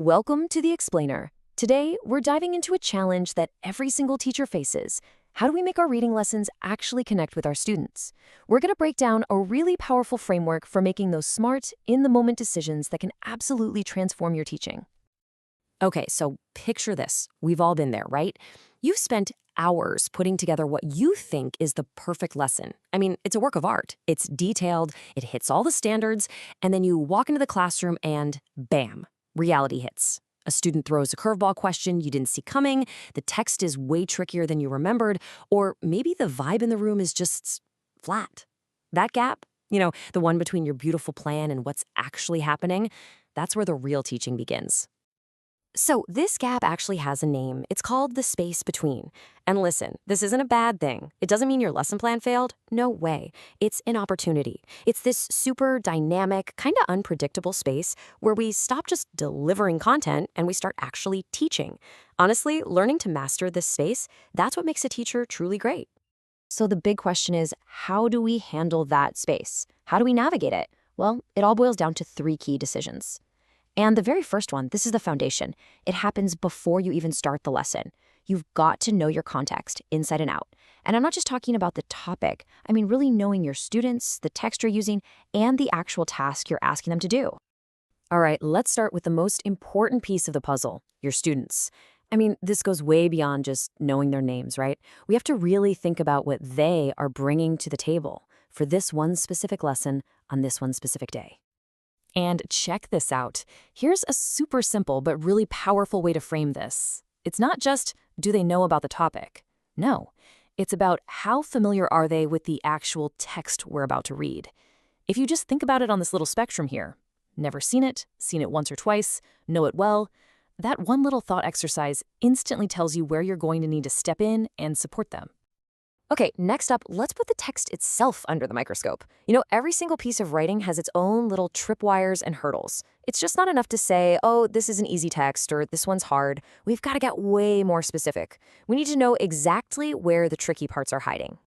Welcome to The Explainer. Today, we're diving into a challenge that every single teacher faces. How do we make our reading lessons actually connect with our students? We're going to break down a really powerful framework for making those smart, in-the-moment decisions that can absolutely transform your teaching. Okay, so picture this. We've all been there, right? You've spent hours putting together what you think is the perfect lesson. I mean, it's a work of art. It's detailed, it hits all the standards, and then you walk into the classroom and bam, reality hits. A student throws a curveball question you didn't see coming, the text is way trickier than you remembered, or maybe the vibe in the room is just flat. That gap, the one between your beautiful plan and what's actually happening, that's where the real teaching begins. So this gap actually has a name. It's called the space between. And listen, this isn't a bad thing. It doesn't mean your lesson plan failed. No way. It's an opportunity. It's this super dynamic, kind of unpredictable space where we stop just delivering content and we start actually teaching. Honestly, learning to master this space, that's what makes a teacher truly great. So the big question is, how do we handle that space? How do we navigate it? Well, it all boils down to 3 key decisions. And the very first one, this is the foundation. It happens before you even start the lesson. You've got to know your context inside and out. And I'm not just talking about the topic. I mean, really knowing your students, the text you're using, and the actual task you're asking them to do. All right, let's start with the most important piece of the puzzle, your students. I mean, this goes way beyond just knowing their names, right? We have to really think about what they are bringing to the table for this one specific lesson on this one specific day. And check this out. Here's a super simple but really powerful way to frame this. It's not just, do they know about the topic? No, it's about how familiar are they with the actual text we're about to read. If you just think about it on this little spectrum here, never seen it once or twice, know it well, that one little thought exercise instantly tells you where you're going to need to step in and support them. Okay, next up, let's put the text itself under the microscope. Every single piece of writing has its own little tripwires and hurdles. It's just not enough to say, oh, this is an easy text or this one's hard. We've got to get way more specific. We need to know exactly where the tricky parts are hiding.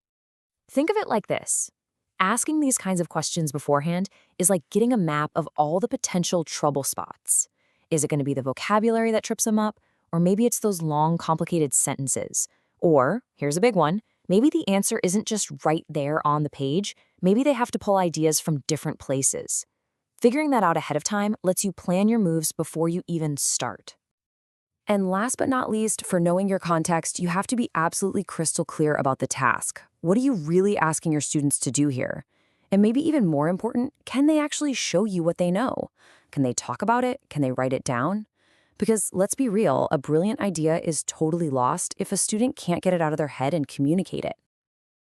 Think of it like this. Asking these kinds of questions beforehand is like getting a map of all the potential trouble spots. Is it going to be the vocabulary that trips them up? Or maybe it's those long, complicated sentences. Or, here's a big one, maybe the answer isn't just right there on the page. Maybe they have to pull ideas from different places. Figuring that out ahead of time lets you plan your moves before you even start. And last but not least, for knowing your context, you have to be absolutely crystal clear about the task. What are you really asking your students to do here? And maybe even more important, can they actually show you what they know? Can they talk about it? Can they write it down? Because let's be real, a brilliant idea is totally lost if a student can't get it out of their head and communicate it.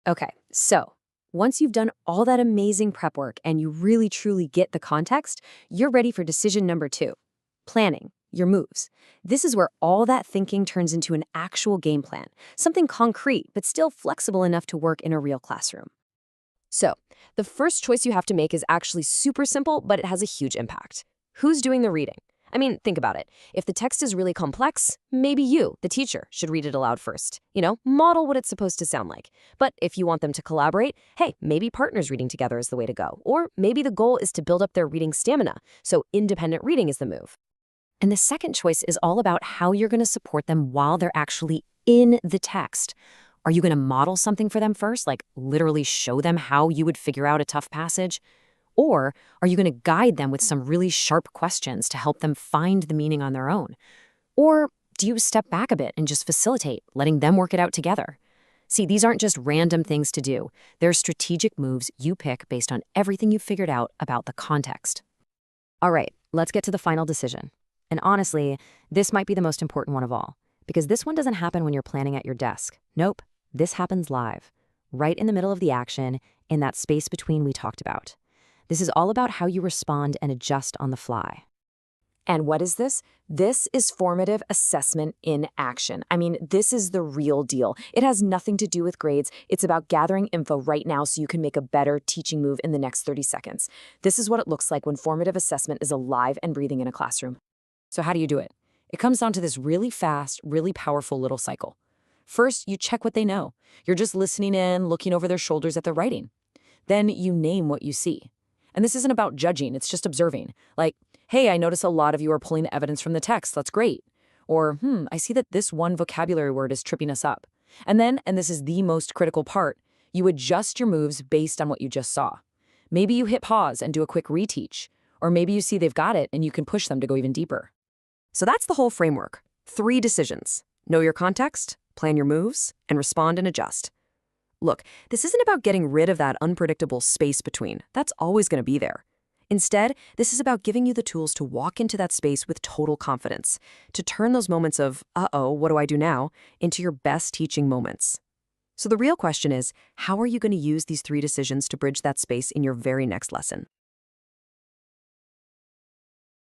Okay, so once you've done all that amazing prep work and you really truly get the context, you're ready for decision number 2, planning your moves. This is where all that thinking turns into an actual game plan, something concrete but still flexible enough to work in a real classroom. So the first choice you have to make is actually super simple, but it has a huge impact. Who's doing the reading? I mean, think about it. If the text is really complex, maybe you, the teacher, should read it aloud first. Model what it's supposed to sound like. But if you want them to collaborate, hey, maybe partners reading together is the way to go. Or maybe the goal is to build up their reading stamina, so independent reading is the move. And the second choice is all about how you're going to support them while they're actually in the text. Are you going to model something for them first, like literally show them how you would figure out a tough passage? Or are you going to guide them with some really sharp questions to help them find the meaning on their own? Or do you step back a bit and just facilitate, letting them work it out together? See, these aren't just random things to do. They're strategic moves you pick based on everything you've figured out about the context. All right, let's get to the final decision. And honestly, this might be the most important one of all, because this one doesn't happen when you're planning at your desk. Nope, this happens live, right in the middle of the action, in that space between we talked about. This is all about how you respond and adjust on the fly. And what is this? This is formative assessment in action. I mean, this is the real deal. It has nothing to do with grades. It's about gathering info right now so you can make a better teaching move in the next 30 seconds. This is what it looks like when formative assessment is alive and breathing in a classroom. So how do you do it? It comes down to this really fast, really powerful little cycle. First, you check what they know. You're just listening in, looking over their shoulders at the writing. Then you name what you see. And this isn't about judging, it's just observing. Like, Hey, I notice a lot of you are pulling evidence from the text. That's great. Or, I see that this one vocabulary word is tripping us up. And then, and this is the most critical part, you adjust your moves based on what you just saw. Maybe you hit pause and do a quick reteach. Or maybe you see they've got it and you can push them to go even deeper. So that's the whole framework. 3 decisions. Know your context, plan your moves, and respond and adjust. Look, this isn't about getting rid of that unpredictable space between. That's always going to be there. Instead, this is about giving you the tools to walk into that space with total confidence, to turn those moments of, uh-oh, what do I do now, into your best teaching moments. So the real question is, how are you going to use these 3 decisions to bridge that space in your very next lesson?